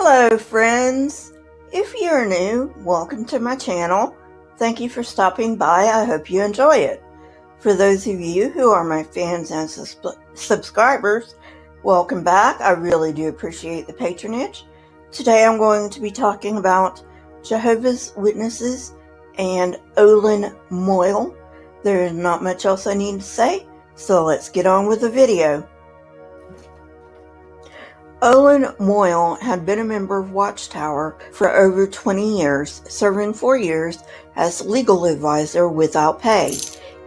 Hello friends! If you're new, welcome to my channel. Thank you for stopping by. I hope you enjoy it. For those of you who are my fans and subscribers, welcome back. I really do appreciate the patronage. Today I'm going to be talking about Jehovah's Witnesses and Olin Moyle. There is not much else I need to say, so let's get on with the video. Olin Moyle had been a member of Watchtower for over 20 years, serving 4 years as legal advisor without pay.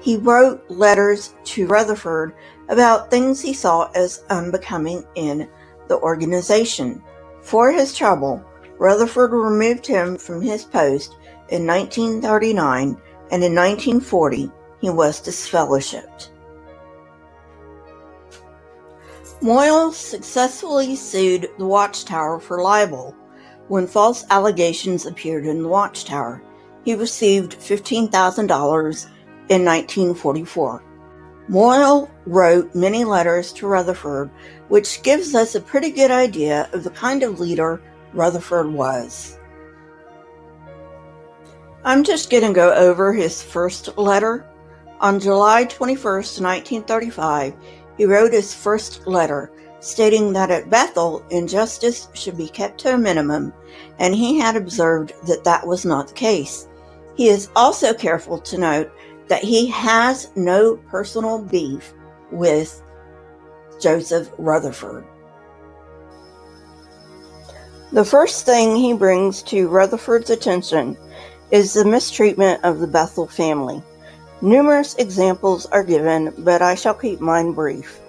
He wrote letters to Rutherford about things he saw as unbecoming in the organization. For his trouble, Rutherford removed him from his post in 1939, and in 1940 he was disfellowshipped. Moyle successfully sued the Watchtower for libel. When false allegations appeared in the Watchtower, he received $15,000 in 1944. Moyle wrote many letters to Rutherford, which gives us a pretty good idea of the kind of leader Rutherford was. I'm just going to go over his first letter. On July 21st, 1935, he wrote his first letter, stating that at Bethel, injustice should be kept to a minimum, and he had observed that that was not the case. He is also careful to note that he has no personal beef with Joseph Rutherford. The first thing he brings to Rutherford's attention is the mistreatment of the Bethel family. Numerous examples are given, but I shall keep mine brief.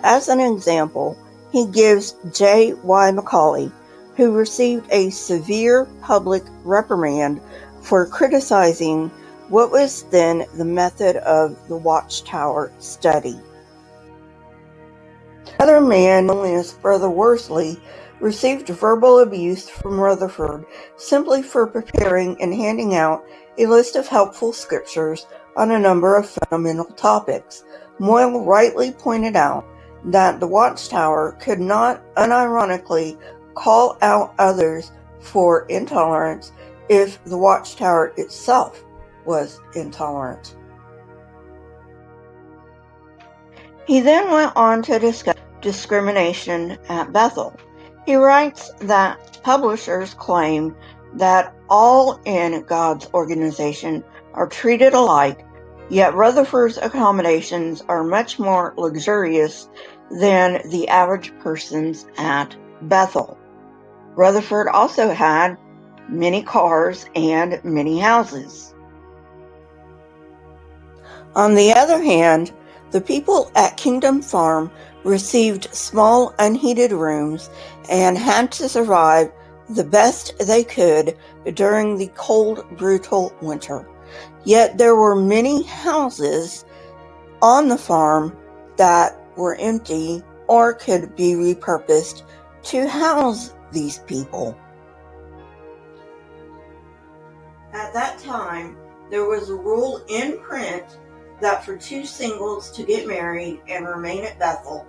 As an example, he gives J.Y. Macaulay, who received a severe public reprimand for criticizing what was then the method of the Watchtower study. Another man, known as Brother Worsley, received verbal abuse from Rutherford simply for preparing and handing out a list of helpful scriptures on a number of fundamental topics. Moyle rightly pointed out that the Watchtower could not unironically call out others for intolerance if the Watchtower itself was intolerant. He then went on to discuss discrimination at Bethel. He writes that publishers claim that all in God's organization are treated alike, yet Rutherford's accommodations are much more luxurious than the average person's at Bethel. Rutherford also had many cars and many houses. On the other hand, the people at Kingdom Farm received small unheated rooms and had to survive the best they could during the cold, brutal winter. Yet there were many houses on the farm that were empty or could be repurposed to house these people. At that time, there was a rule in print that for two singles to get married and remain at Bethel,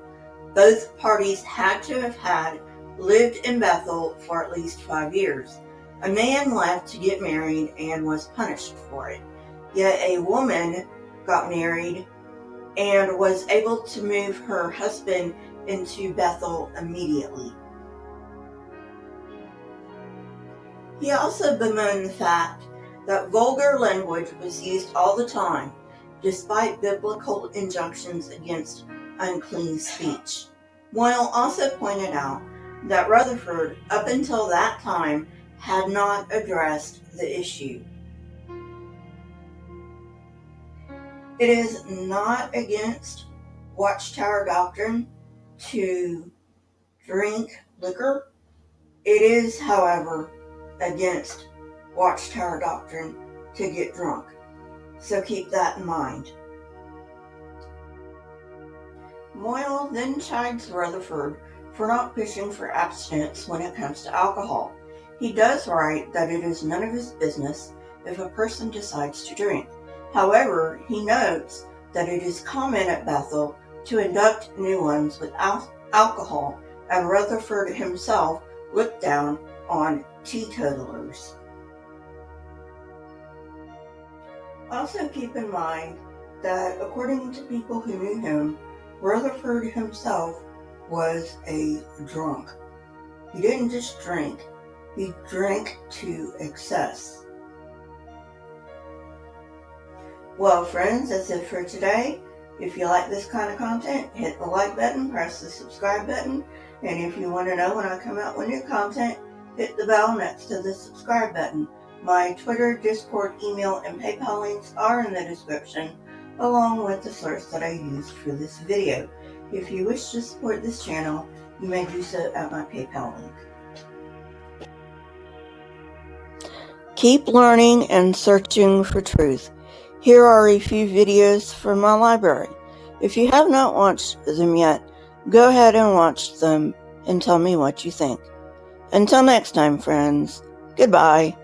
both parties had to have had lived in Bethel for at least 5 years. A man left to get married and was punished for it. Yet a woman got married and was able to move her husband into Bethel immediately. He also bemoaned the fact that vulgar language was used all the time, despite biblical injunctions against unclean speech. Moyle also pointed out that Rutherford, up until that time, had not addressed the issue. It is not against Watchtower doctrine to drink liquor. It is, however, against Watchtower doctrine to get drunk. So keep that in mind. Moyle then chides Rutherford for not pushing for abstinence when it comes to alcohol. He does write that it is none of his business if a person decides to drink. However, he notes that it is common at Bethel to induct new ones with alcohol, and Rutherford himself looked down on teetotalers. Also keep in mind that according to people who knew him, Rutherford himself was a drunk. He didn't just drink, he drank to excess. Well, friends, that's it for today. If you like this kind of content, hit the like button, press the subscribe button, and if you want to know when I come out with new content, hit the bell next to the subscribe button. My Twitter, Discord, email, and PayPal links are in the description, along with the source that I used for this video. If you wish to support this channel, you may do so at my PayPal link. Keep learning and searching for truth. Here are a few videos from my library. If you have not watched them yet, go ahead and watch them and tell me what you think. Until next time, friends, goodbye.